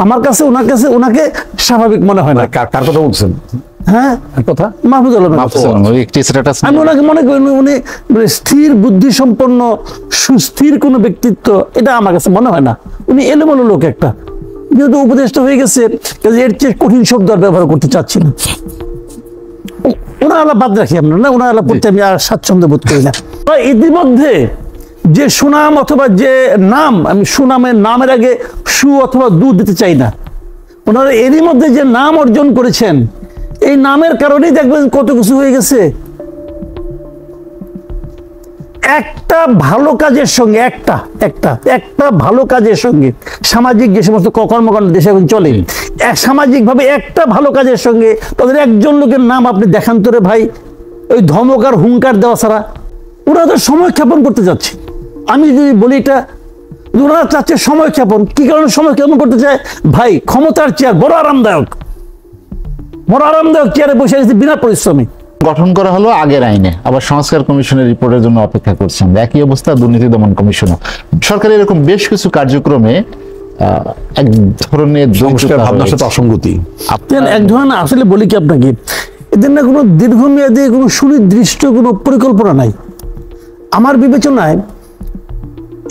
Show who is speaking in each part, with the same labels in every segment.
Speaker 1: আমার কাছে ওনাকে স্বাভাবিক মনে হয় না।
Speaker 2: কার কথা বলছেন?
Speaker 1: হ্যাঁ,
Speaker 2: কথা
Speaker 1: মাহফুজ আলম। আমি ওনাকে মনে করি উনি স্থির বুদ্ধি সম্পন্ন সুস্থির কোন ব্যক্তিত্ব, এটা আমার কাছে মনে হয় না। উনি এলোমেলো লোক একটা, যেহেতু উপদেষ্টা হয়ে গেছে এর চেয়ে কঠিন শব্দ আর ব্যবহার করতে চাচ্ছি না। ওনার আলাপ বাদ রাখি আমরা, না ওনার আলাপ করতে আমি আর স্বাচ্ছন্দ্য বোধ করি না। ইতিমধ্যে যে সুনাম অথবা যে নাম, আমি সুনামের নামের আগে সু অথবা দু দিতে চাই না, ওনারা এরই মধ্যে যে নাম অর্জন করেছেন, এই নামের কারণেই দেখবেন কত কিছু হয়ে গেছে। একটা ভালো কাজের সঙ্গে একটা ভালো কাজের সঙ্গে সামাজিক যে সমস্ত কর্মকাণ্ড দেশে এখন চলে, সামাজিক ভাবে একটা ভালো কাজের সঙ্গে তাদের একজন লোকের নাম আপনি দেখান তোরে ভাই, ওই ধমক আর হুঙ্কার দেওয়া ছাড়া। ওরা তো সময় ক্ষেপণ করতে যাচ্ছে। আমি যদি বলি এটা, ওরা চাচ্ছে সময় ক্ষেপণ। কি কারণে সময় ক্ষেপণ করতে চায়? ভাই ক্ষমতার চেয়ার বড় আরামদায়ক, চেয়ারে বসে গেছে বিনা পরিশ্রমে।
Speaker 3: গঠন করা হলো আগের আইনে, আবার সংস্কার কমিশনের রিপোর্টের জন্য অপেক্ষা করছেন। একই অবস্থা দুর্নীতি দমন কমিশনও। সরকারের এরকম বেশ কিছু কার্যক্রমে এক ধরনের
Speaker 2: ভাবনার সাথে অসঙ্গতি,
Speaker 1: এক ধরনের আসলে বলি কি আপনাকে, এদের না কোনো দীর্ঘমেয়াদী কোনো সুনির্দিষ্ট কোনো পরিকল্পনা নাই আমার বিবেচনায়।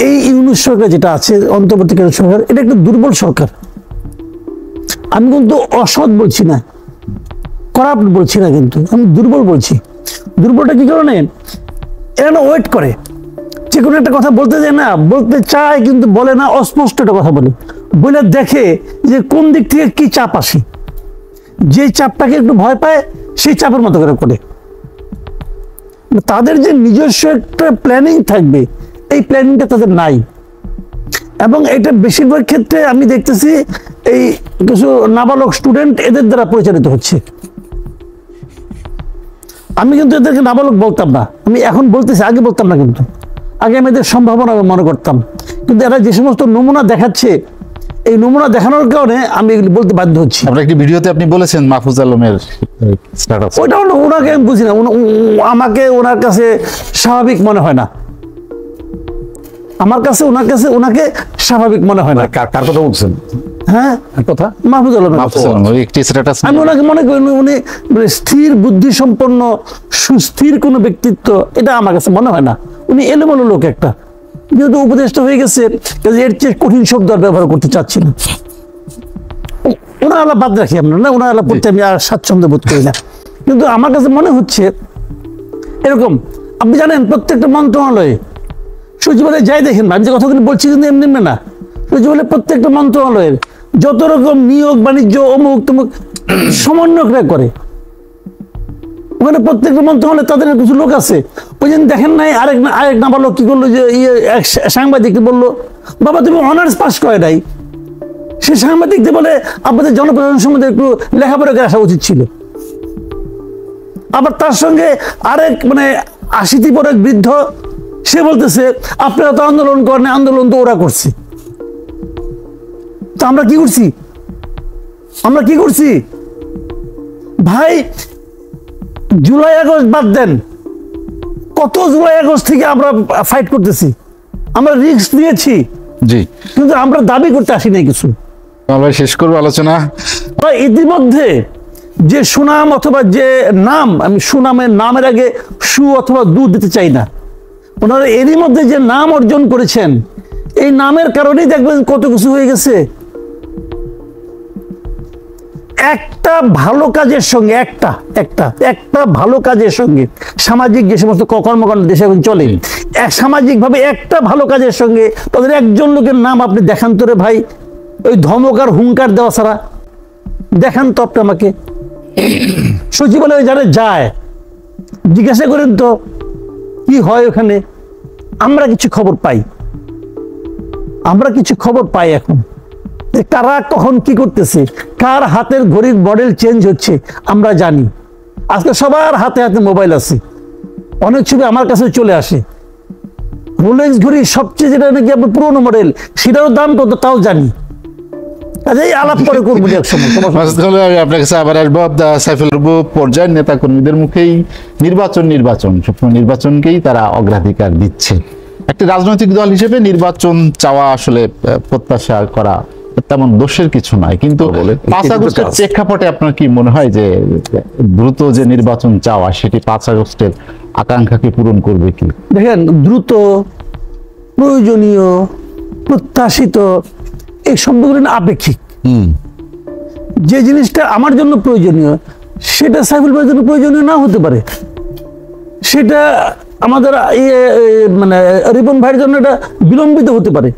Speaker 1: এই ইউনূস সরকার যেটা আছে, অন্তর্বর্তীকালীন সরকার, এটা একটা দুর্বল সরকার। আমি কিন্তু অসৎ বলছি না, করাপ্ট বলছি না, কিন্তু আমি দুর্বল বলছি। দুর্বলটা কি কারণে? এরা ওয়েট করে, যে কোনো একটা কথা বলতে যায় না, বলতে চায় কিন্তু বলে না, অস্পষ্ট একটা কথা বলে দেখে যে কোন দিক থেকে কি চাপ আসে, যে চাপটাকে একটু ভয় পায় সেই চাপের মতো করে। তাদের যে নিজস্ব একটা প্ল্যানিং থাকবে, এই প্ল্যানিংটা তাদের নাই। এবং এটা বেশিরভাগ ক্ষেত্রে আমি দেখতেছি এই কিছু নাবালক স্টুডেন্ট এদের দ্বারা পরিচালিত হচ্ছে। আমি কিন্তু এদেরকে নাবালক বলতাম না, আমি এখন বলতেছি, আগে বলতাম না। কিন্তু আগে আমি এদের সম্ভাবনা মনে করতাম, কিন্তু এরা যে সমস্ত নমুনা দেখাচ্ছে, এই নমুনা দেখানোর কারণে আমি এগুলি বলতে বাধ্য হচ্ছি।
Speaker 3: আপনার একটি ভিডিওতে আপনি বলেছেন মাহফুজ আলমের স্ট্যাটাস,
Speaker 1: ওইটা ওনাকে আমি বুঝি না, আমাকে ওনার কাছে স্বাভাবিক মনে হয় না। আমার কাছে ওনাকে স্বাভাবিক মনে হয় না।
Speaker 2: কার কথা বলছেন?
Speaker 1: হ্যাঁ,
Speaker 2: কথা
Speaker 1: মাহফুজ আলম। আমি ওনাকে মনে করি উনি স্থির বুদ্ধি সম্পন্ন সুস্থির কোন ব্যক্তিত্ব, এটা আমার কাছে মনে হয় না। উনি এলোমেলো লোক একটা, যেহেতু উপদেষ্টা হয়ে গেছে এর চেয়ে কঠিন শব্দ আর ব্যবহার করতে চাচ্ছি না। ওনার আলাপ বাদ রাখি আমরা, না ওনার আলাপ করতে আমি আর স্বাচ্ছন্দ্য বোধ করি না। কিন্তু আমার কাছে মনে হচ্ছে এরকম, আপনি জানেন প্রত্যেকটা মন্ত্রণালয়ে সচিবালয়ে যাই দেখেন, আমি যে কথাগুলো বলছি কিন্তু এমনি না, সচিবালয়ে প্রত্যেকটা মন্ত্রণালয়ের যত রকম নিয়োগ বাণিজ্য অমুক তমুক সমন্বয়করা করে, ওখানে প্রত্যেকটা মন্ত্রণালয়ে তাদের কিছু লোক আছে। ওই দিন দেখেন নাই আরেক নাবালক কি করলো, যে সাংবাদিক বললো, বাবা তুমি অনার্স পাস করে নাই। সে সাংবাদিকদের বলে আপনাদের জনপ্রশাসন সম্বন্ধে একটু লেখাপড়া করে আসা উচিত ছিল। আবার তার সঙ্গে আরেক 80 পর এক বৃদ্ধ, সে বলতেছে আপনারা তো আন্দোলন করেন, আন্দোলন তো ওরা করছে। তো আমরা কি করছি ভাই? জুলাই আগস্ট বাদ দেন, কত জুলাই আগস্ট থেকে আমরা ফাইট করতেছি, আমরা রিস্ক নিয়েছি,
Speaker 3: জি,
Speaker 1: কিন্তু আমরা দাবি করতে আসি নাই কিছু।
Speaker 3: আমরা শেষ করবো আলোচনা।
Speaker 1: ইতিমধ্যে যে সুনাম অথবা যে নাম, আমি সুনামের নামের আগে সু অথবা দু দিতে চাই না, ওনারা এরই মধ্যে যে নাম অর্জন করেছেন, এই নামের কারণেই দেখবেন কত কিছু হয়ে গেছে। একটা ভালো কাজের সঙ্গে একটা ভালো কাজের সঙ্গে সামাজিক যে সমস্ত কর্মকাণ্ড দেশে এখন চলে, সামাজিক ভাবে একটা ভালো কাজের সঙ্গে তাদের একজন লোকের নাম আপনি দেখান তোরে ভাই, ওই ধমক আর হুঙ্কার দেওয়া ছাড়া। দেখান তো আপনি আমাকে। সচিবালয়ে যারা যায় জিজ্ঞাসা করেন তো কি হয় ওখানে। আমরা কিছু খবর পাই এখন, কারা কখন কি করতেছে, কার হাতের ঘড়ির মডেল চেঞ্জ হচ্ছে আমরা জানি। আজকে সবার হাতে মোবাইল আছে, অনেক ছবি আমার কাছে চলে আসে। রোলেক্স ঘড়ি সবচেয়ে যেটা নাকি আপনার পুরোনো মডেল, সেটারও দাম কত তাও জানি। কাজেই আলাপ করে করবো এক সময়।
Speaker 3: আপনার কাছে আবার আসবো। সাইফুল পর্যায়ের নেতা কর্মীদের মুখেই নির্বাচনকেই তারা অগ্রাধিকার দিচ্ছে। একটি রাজনৈতিক দল হিসেবে নির্বাচন চাওয়া আসলে প্রত্যাশা করা তেমন দোষের কিছু নয়, কিন্তু
Speaker 2: বলে,
Speaker 3: 5
Speaker 2: এটাই তো
Speaker 3: আগস্টের
Speaker 2: কাজ।
Speaker 3: প্রেক্ষাপটে আপনার কি মনে হয় যে দ্রুত যে নির্বাচন চাওয়া সেটি 5 আগস্টের আকাঙ্ক্ষাকে পূরণ করবে কি?
Speaker 1: দেখেন, দ্রুত, প্রয়োজনীয়, প্রত্যাশিত, এই শব্দগুলো না আপেক্ষিক। যে জিনিসটা আমার জন্য প্রয়োজনীয় সেটা সাইফুল ভাইয়ের জন্য প্রয়োজনীয় না হতে পারে, সেটা আমাদের মানে রিপন ভাইয়ের জন্য এটা বিলম্বিত হতে পারে।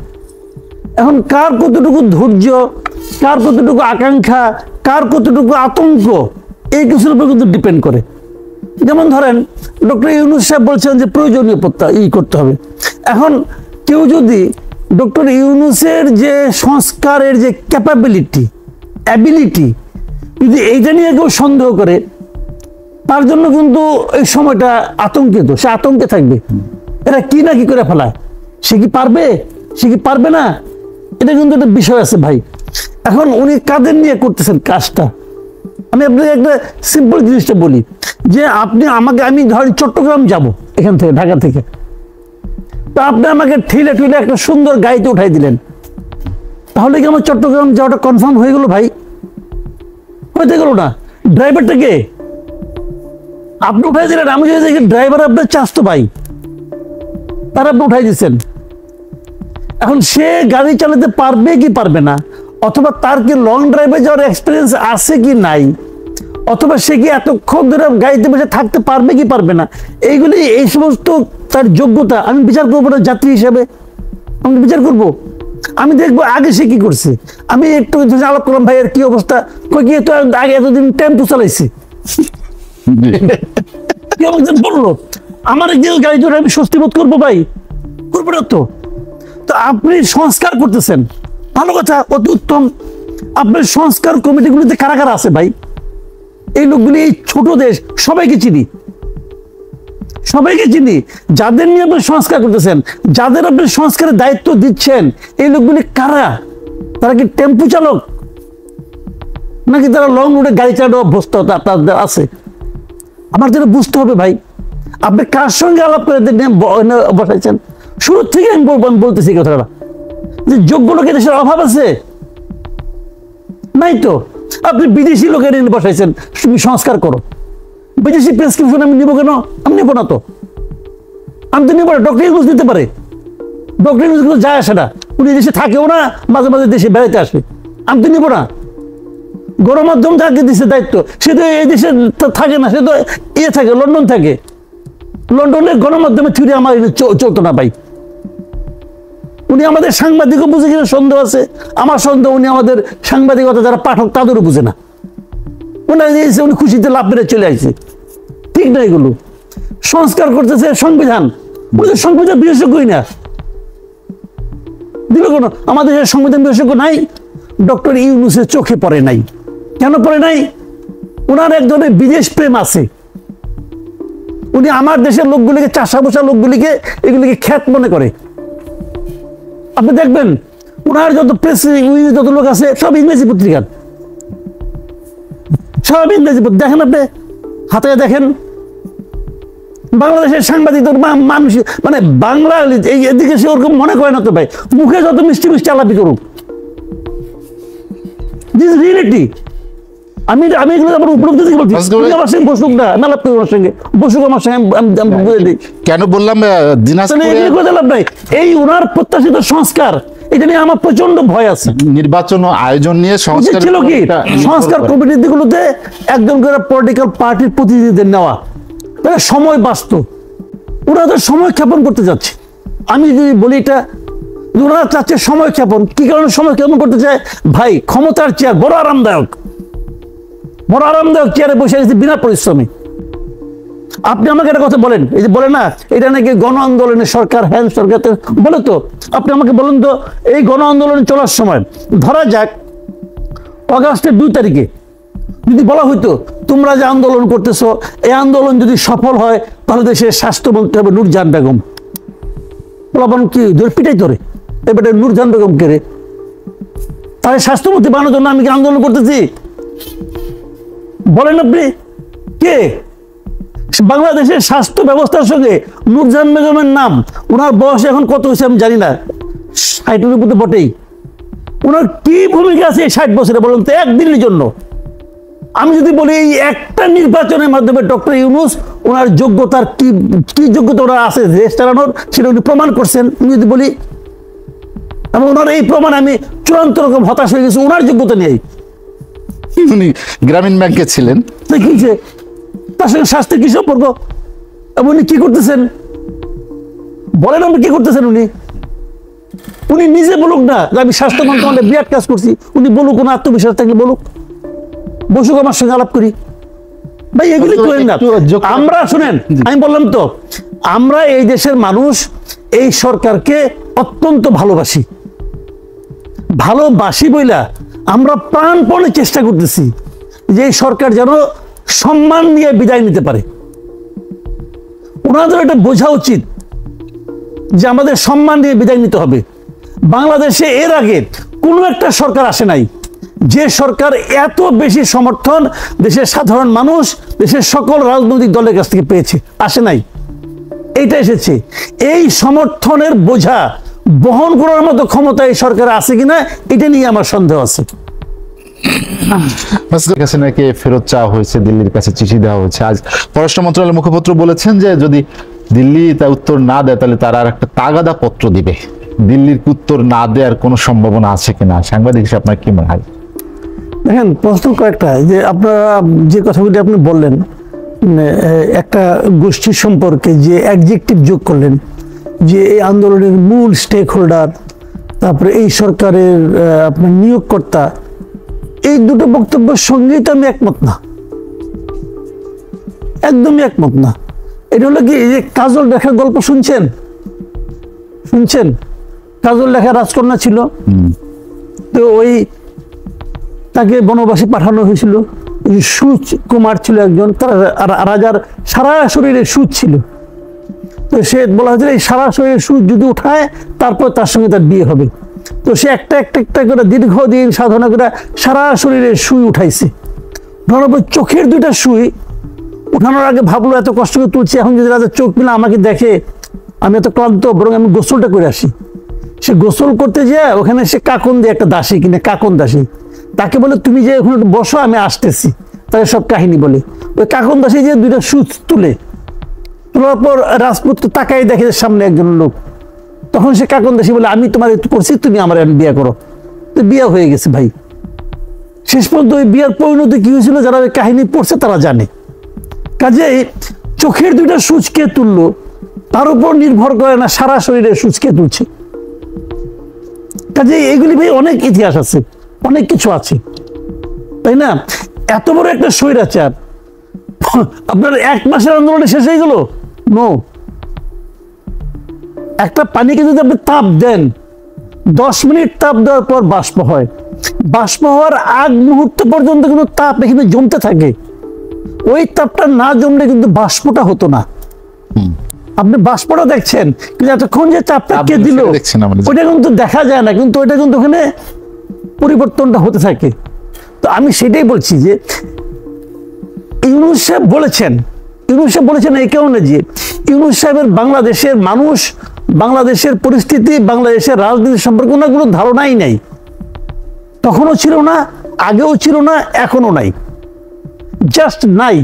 Speaker 1: এখন কার কতটুকু ধৈর্য, কার কতটুকু আকাঙ্ক্ষা, কার কতটুকু আতঙ্ক, এই কিছুর উপর কিন্তু ডিপেন্ড করে। যেমন ধরেন ডক্টর ইউনূস সাহেব বলছেন যে প্রয়োজনীয় করতে হবে। এখন কেউ যদি ডক্টর ইউনূসের যে সংস্কারের যে ক্যাপাবিলিটি, অ্যাবিলিটি, যদি এইটা নিয়ে কেউ সন্দেহ করে, তার জন্য কিন্তু এই সময়টা আতঙ্কিত, সে আতঙ্কে থাকবে। এরা কি না কি করে ফেলায়, সে কি পারবে, সে কি পারবে না, এটা কিন্তু একটা বিষয় আছে ভাই। এখন উনি কাদের নিয়ে করতেছেন কাজটা, আমি আপনাকে একটা সিম্পল জিনিসটা বলি, যে আপনি আমাকে, আমি ধরেন চট্টগ্রাম যাব এখান থেকে, ঢাকা থেকে, তো আপনি আমাকে ঠেলে ঠেলে একটা সুন্দর গাড়িতে উঠাই দিলেন, তাহলে কি আমার চট্টগ্রাম যাওয়াটা কনফার্ম হয়ে গেল ভাই? হইতে গেল না। ড্রাইভারটা কে? আপনি উঠাই দিলেন, আমি যদি দেখি ড্রাইভার আপনার চাস্তো ভাই, তারা আপনি উঠাই দিচ্ছেন। এখন সে গাড়ি চালাতে পারবে কি পারবে না, অথবা তার কি লং ড্রাইভে যাওয়ার এক্সপিরিয়েন্স আছে কি নাই, অথবা সে কি এতক্ষণ ধরে গাড়িতে বসে থাকতে পারবে কি পারবে না, এইগুলি, এই সমস্ত তার যোগ্যতা আমি বিচার করবো না যাত্রী হিসেবে, আমি বিচার করব। আমি দেখবো আগে সে কি করছে। আমি একটু আলাপ করলাম, ভাইয়ের কি অবস্থা, কই গিয়ে তো আগে এতদিন টেম্পো চালাইছি, কেউ একজন বললো আমার একদিন গাড়ি ধরে আমি স্বস্তি বোধ করবো ভাই, করবো না তো। তো আপনি সংস্কার করতেছেন, ভালো কথা, অতি উত্তম। আপনার সংস্কার কমিটিগুলিতে কারা কারা আছে ভাই? এই লোকগুলি, এই ছোট দেশ, সবাইকে চিনি, সবাইকে চিনি। যাদের নিয়ে আপনি সংস্কার করতেছেন, যাদের আপনি সংস্কারের দায়িত্ব দিচ্ছেন, এই লোকগুলি কারা? তারা কি টেম্পু চালক, নাকি তারা লং রুটে গাড়ি চালানো অভ্যস্ত আপনাদের আছে? আমার যেটা বুঝতে হবে ভাই, আপনি কার সঙ্গে আলাপ করে বসাইছেন। শুরু থেকে আমি বলতেছি কথাটা, যে যোগ্য লোকের দেশের অভাব আছে নাই তো। আপনি বিদেশি লোকের এনে বসাইছেন, তুমি সংস্কার করো। বিদেশি প্রেসক্রিপশন আমি নিবো কেন? আমি নেবো না তো, আমি তো নেবো না। ডক্টর ইউনূস নিতে পারে, ডক্টর ইউনূস কিন্তু যায় আসে না, উনি দেশে থাকেও না, মাঝে মাঝে দেশে বেড়াইতে আসে, আমি তো নেবো না। গণমাধ্যম যাকে দিচ্ছে দায়িত্ব, সে তো এই দেশে থাকে না, সে তো থাকে, লন্ডন থাকে। লন্ডনে গণমাধ্যমে থিওরি আমার চলতো না ভাই। উনি আমাদের সাংবাদিকও বুঝে কিনা সন্দেহ আছে, আমার সন্দেহ উনি আমাদের সাংবাদিকতা যারা পাঠক তাদেরও বুঝে না। উনি খুশিতে লাভ মেরে চলে আসছে, ঠিক না? এগুলো সংস্কার করতেছে সংবিধান, উনি তো সংবিধান বিশেষজ্ঞই না, দিল কেন? আমাদের সংবিধান বিশেষজ্ঞ নাই, ডক্টর ইউনূসের চোখে পড়ে নাই। কেন পড়ে নাই? ওনার এক ধরনের বিদেশ প্রেম আছে। উনি আমার দেশের লোকগুলিকে, চাষা বসা লোকগুলিকে, এগুলিকে খ্যাত মনে করে। আপনি দেখবেন ওনার যত প্রেস, যত লোক আছে সব ইংরেজি পত্রিকার, সব ইংরেজি পত্রিকা। দেখেন আপনি হাতে দেখেন, বাংলাদেশের সাংবাদিক মানুষ মানে বাংলা এই এদিকে সে ওরকম মনে করে না তো ভাই, মুখে যত মিষ্টি মিষ্টি আলাপি করুক, দিস রিয়েলিটি। আমি এগুলো আমার উপলব্ধি থেকে বলছি, আমার সঙ্গে বসুক না, আমি আলাপ করি ওনার সঙ্গে, বসুক আমার সঙ্গে, আমি বুঝে দিই।
Speaker 3: কেন বললাম
Speaker 1: দিনাজপুরে এই ওনার প্রত্যাশিত সংস্কার, এটা নিয়ে আমার প্রচন্ড ভয় আছে।
Speaker 3: নির্বাচন আয়োজন নিয়ে সংস্কার
Speaker 1: ছিল কি, সংস্কার কমিটিগুলোতে একজন করে পলিটিক্যাল পার্টির প্রতিনিধিদের নেওয়া, সময় বাঁচত। ওরা তো সময় ক্ষেপণ করতে যাচ্ছে। আমি যদি বলি এটা, ওরা চাচ্ছে সময় ক্ষেপণ। কি কারণে সময় ক্ষেপণ করতে চায় ভাই? ক্ষমতার চেয়ার বড় আরামদায়ক, বড় আরামদায়ক চেয়ারে বসে গেছে বিনা পরিশ্রমে। আপনি আমাকে একটা কথা বলেন, এই যে বলে না এটা নাকি গণ আন্দোলনের সরকার, হ্যাঁ সরকার বলে তো, আপনি আমাকে বলুন তো, এই গণ আন্দোলন চলার সময় ধরা যাক অগাস্টের 2 তারিখে যদি বলা হইতো তোমরা যে আন্দোলন করতেছো, এই আন্দোলন যদি সফল হয় তাহলে দেশের স্বাস্থ্যমন্ত্রী হবে নূরজাহান বেগম, বলাবন কি ধরে পিটাই ধরে, এবারে নূরজাহান বেগম কে রে? তাহলে স্বাস্থ্যমন্ত্রী বানানোর জন্য আমি কি আন্দোলন করতেছি? বলেন আপনি কে? বাংলাদেশের স্বাস্থ্য ব্যবস্থার সঙ্গে নূরজাহান বেগমের নাম, ওনার বয়স এখন কত হয়েছে আমি জানি না, 60-এর উপরে বটেই, ওনার কি ভূমিকা আছে এই 60 বছরে বলুন তো, একদিনের জন্য? আমি যদি বলি এই একটা নির্বাচনের মাধ্যমে ডক্টর ইউনূস ওনার যোগ্যতার কি কি যোগ্যতা ওনার আছে দেশ চালানোর, সেটা উনি প্রমাণ করছেন। আমি যদি বলি, এবং ওনার এই প্রমাণ আমি চূড়ান্ত রকম হতাশ হয়ে গেছি ওনার যোগ্যতা নিয়েই।
Speaker 3: উনি গ্রামীণ ব্যাংকে ছিলেন,
Speaker 1: দেখিয়েছে তার সঙ্গে স্বাস্থ্যের কি সম্পর্ক, এবং উনি কি করতেছেন বলেন, আপনি কি করতেছেন? উনি নিজে বলুক না যে আমি স্বাস্থ্য মন্ত্রণালয়ে বিরাট কাজ করছি, উনি বলুক, কোনো আত্মবিশ্বাস থাকলে বলুক, বসুক আমার সঙ্গে আলাপ করি। ভাই এগুলি করেন না। আমরা শুনেন, আমি বললাম তো, আমরা এই দেশের মানুষ এই সরকারকে অত্যন্ত ভালোবাসি বইলা আমরা প্রাণপণে চেষ্টা করতেছি যে এই সরকার যেন সম্মান নিয়ে বিদায় নিতে পারে। ওনাদের এটা বোঝা উচিত যে আমাদের সম্মান নিয়ে বিদায় নিতে হবে। বাংলাদেশে এর আগে কোনো একটা সরকার আসে নাই যে সরকার এত বেশি সমর্থন দেশের সাধারণ মানুষ, দেশের সকল রাজনৈতিক দলের কাছ থেকে পেয়েছে, আসে নাই। এইটা এসেছে। এই সমর্থনের বোঝা বহন করার মতো ক্ষমতা এই সরকার আছে কিনা, এটা নিয়ে আমার সন্দেহ আছে।
Speaker 3: হাসিনাকে ফেরত চাওয়া হয়েছে, দিল্লির কাছে চিঠি দেওয়া হয়েছে। আজ পররাষ্ট্র মন্ত্রণালয়ের মুখপাত্র বলেছেন যে যদি দিল্লি তা উত্তর না দেয় তাহলে তারা আর একটা তাগাদা পত্র দিবে। দিল্লির উত্তর না দেওয়ার কোনো সম্ভাবনা আছে কিনা, সাংবাদিক হিসেবে আপনার কি মনে হয়?
Speaker 1: দেখেন, প্রশ্ন কয়েকটা, যে আপনারা যে কথাগুলি আপনি বললেন, একটা গোষ্ঠীর সম্পর্কে যে অ্যাডজেক্টিভ যোগ করলেন, যে এই আন্দোলনের মূল স্টেক হোল্ডার, তারপরে এই সরকারের আপনার নিয়োগকর্তা, এই দুটো বক্তব্যের সঙ্গেই তো আমি একমত না, একদমই একমত না। এটা হলো কি, এই যে কাজল রেখার গল্প শুনছেন? কাজল রেখা রাজকন্যা ছিল, তো ওই তাকে বনবাসে পাঠানো হয়েছিল। সুচ কুমার ছিল একজন, তার রাজার সারা শরীরে সুচ ছিল, তো সে বলা হয়েছিল এই সারা শরীরে সুচ যদি উঠায় তারপর তার সঙ্গে তার বিয়ে হবে। তো সে একটা করে দীর্ঘদিন সাধনা করে সারা শরীরে সুই উঠাইছে। ধরো চোখের দুইটা সুই উঠানোর আগে ভাবলো এত কষ্ট করে তুলছি, এখন যদি রাজা চোখ মিলে আমাকে দেখে আমি এত ক্লান্ত, বরং আমি গোসলটা করে আসি। সে গোসল করতে যায়, ওখানে সে কাকন দিয়ে একটা দাসী কিনে, কাকন দাসী, তাকে বলে তুমি যে ওখানে বসো, আমি আসতেছি, তাকে সব কাহিনী বলে। ওই কাকন দাসী যে দুইটা সুচ তোলার পর রাজপুত্র তাকাই দেখে সামনে একজন লোক, তখন সে কাকন দাসী বলে আমি তোমার একটু করছি, তুমি আমার বিয়ে করো। তো বিয়ে হয়ে গেছে ভাই। শেষ পর্যন্ত ওই বিয়ার পরিণতি কি হয়েছিল যারা ওই কাহিনী পড়ছে তারা জানে। কাজেই চোখের দুইটা সুচ কে তুললো তার উপর নির্ভর করে না সারা শরীরের সুচ কে তুলছে। কাজেই এগুলি ভাই অনেক ইতিহাস আছে, অনেক কিছু আছে, তাই না? এত বড় একটা স্বৈরাচার আপনার 1 মাসের আন্দোলনে শেষ হয়ে গেল? নো। একটা পানিকে যদি আপনি তাপ দেন, 10 মিনিট তাপ দেওয়ার পর বাষ্প হয়, বাষ্প হওয়ার আগ মুহূর্ত পর্যন্ত কিন্তু তাপ এখানে জমতে থাকে। ওই তাপটা না জমলে কিন্তু বাষ্পটা হতো না। আপনি বাষ্পটা দেখছেন, কিন্তু এতক্ষণ যে চাপটা কে দিল ওইটা কিন্তু দেখা যায় না, কিন্তু ওইটা কিন্তু ওখানে পরিবর্তনটা হতে থাকে। তো আমি সেটাই বলছি যে ইউনূস সাহেব বলেছেন এই কারণে যে ইউনূস সাহেবের বাংলাদেশের মানুষ, বাংলাদেশের পরিস্থিতি, বাংলাদেশের রাজনীতি সম্পর্কে ওনার কোনো ধারণাই নাই। তখনও ছিল না, আগেও ছিল না, এখনো নাই, জাস্ট নাই।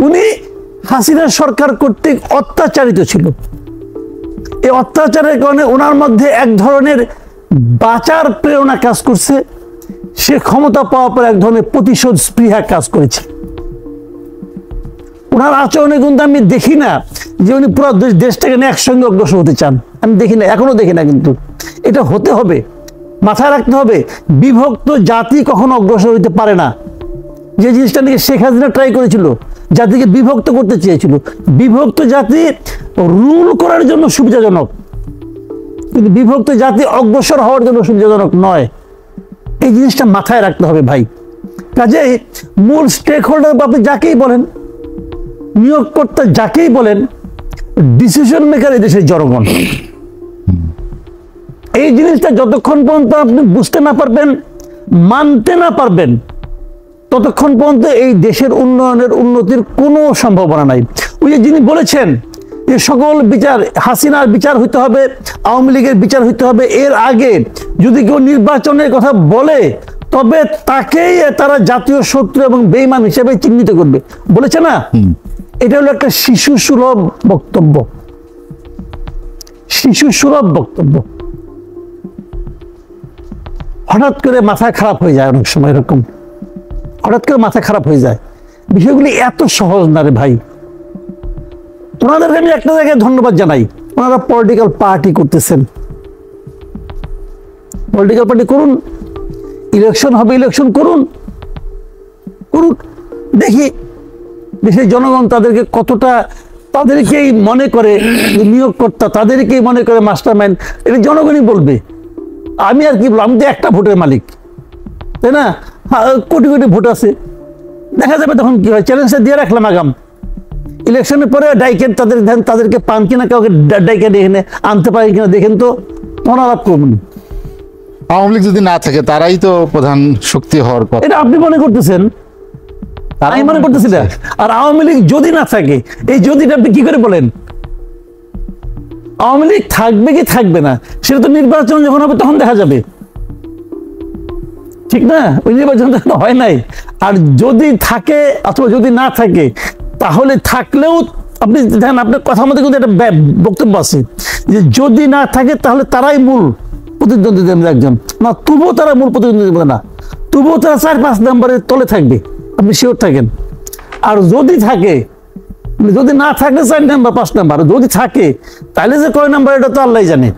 Speaker 1: উনি হাসিনা সরকার কর্তৃক অত্যাচারিত ছিল। এই অত্যাচারের কারণে ওনার মধ্যে এক ধরনের বাঁচার প্রেরণা কাজ করছে। সে ক্ষমতা পাওয়ার পর এক ধরনের প্রতিশোধ স্পৃহা কাজ করেছে। ওনার আচরণে কিন্তু আমি দেখি না যে উনি পুরো দেশটাকে নিয়ে একসঙ্গে অগ্রসর হতে চান, আমি দেখি না, এখনো দেখি না। কিন্তু এটা হতে হবে, মাথায় রাখতে হবে, বিভক্ত জাতি কখনো অগ্রসর হতে পারে না। যে জিনিসটা নিয়ে শেখ হাসিনা ট্রাই করেছিল, জাতিকে বিভক্ত করতে চেয়েছিল, বিভক্ত জাতি রুল করার জন্য সুবিধাজনক, কিন্তু বিভক্ত জাতি অগ্রসর হওয়ার জন্য সুবিধাজনক নয়। এই জিনিসটা মাথায় রাখতে হবে ভাই। কাজেই মূল স্টেক হোল্ডার আপনি যাকেই বলেন, নিয়োগকর্তা যাকেই বলেন, ডিসিশন মেকার এই দেশের জনগণ। এই জিনিসটা যতক্ষণ পর্যন্ত আপনি বুঝতে না পারবেন, মানতে না পারবেন, ততক্ষণ পর্যন্ত এই দেশের উন্নতির কোনো সম্ভাবনা নাই। ওই যে যিনি বলেছেন যে সকল বিচার, হাসিনার বিচার হইতে হবে, আওয়ামী লীগের বিচার হইতে হবে, এর আগে যদি কেউ নির্বাচনের কথা বলে তবে তাকেই তারা জাতীয় শত্রু এবং বেঈমান হিসেবে চিহ্নিত করবে, বলেছে না? এটা হলো একটা শিশু সুলভ বক্তব্য, শিশু সুলভ বক্তব্য। হঠাৎ করে মাথা খারাপ হয়ে যায়, অনেক সময় এরকম হঠাৎ করে মাথা খারাপ হয়ে যায়। বিষয়গুলি এত সহজ না রে ভাই। ওনাদেরকে আমি একটা জায়গায় ধন্যবাদ জানাই, ওনারা পলিটিক্যাল পার্টি করতেছেন। পলিটিক্যাল পার্টি করুন, ইলেকশন হবে, ইলেকশন করুন, করুক, দেখি দেশের জনগণ তাদেরকে কতটা, তাদেরকেই মনে করে নিয়োগকর্তা, তাদেরকেই মনে করে মাস্টার মাইন্ড, এটা জনগণই বলবে। আমি আর কি বলবো, আমি তো একটা ভোটের মালিক, তাই না? কোটি কোটি ভোট আছে, দেখা যাবে তখন কি হয়। চ্যালেঞ্জটা দিয়ে রাখলাম আগাম ইলেকশনের পরে, ডাইকেন তাদেরকে পান কিনা, কাউকে ডাইকে এখানে আনতে পারেন কিনা দেখেন তো, তখন আলাপ করবেন।
Speaker 3: আওয়ামী লীগ যদি না থাকে তারাই তো প্রধান শক্তি হওয়ার কথা।
Speaker 1: এটা আপনি মনে করতেছেন, আমি মনে করতেছি না। আর আওয়ামী লীগ যদি না থাকে, এই যদিটা আপনি কি করে বলেন? আওয়ামী লীগ থাকবে কি থাকবে না সেটা তো নির্বাচন যখন হবে তখন দেখা যাবে, ঠিক না? ওই নির্বাচন তো হয় নাই। আর যদি থাকে অথবা যদি না থাকে, তাহলে থাকলেও আপনি দেখেন, আপনার কথা মধ্যে কিন্তু একটা বক্তব্য আছে যে যদি না থাকে তাহলে তারাই মূল প্রতিদ্বন্দ্বীদের মধ্যে একজন না, তবুও তারা মূল প্রতিদ্বন্দ্বী না, তবুও তারা 4-5 নম্বরের তলে থাকবে, আপনি শিওর থাকেন। আর যদি থাকে, যদি না থাকে 4 নাম্বার 5 নাম্বার, যদি থাকে তাহলে যে কয় নাম্বার এটা তো আল্লাহ জানে।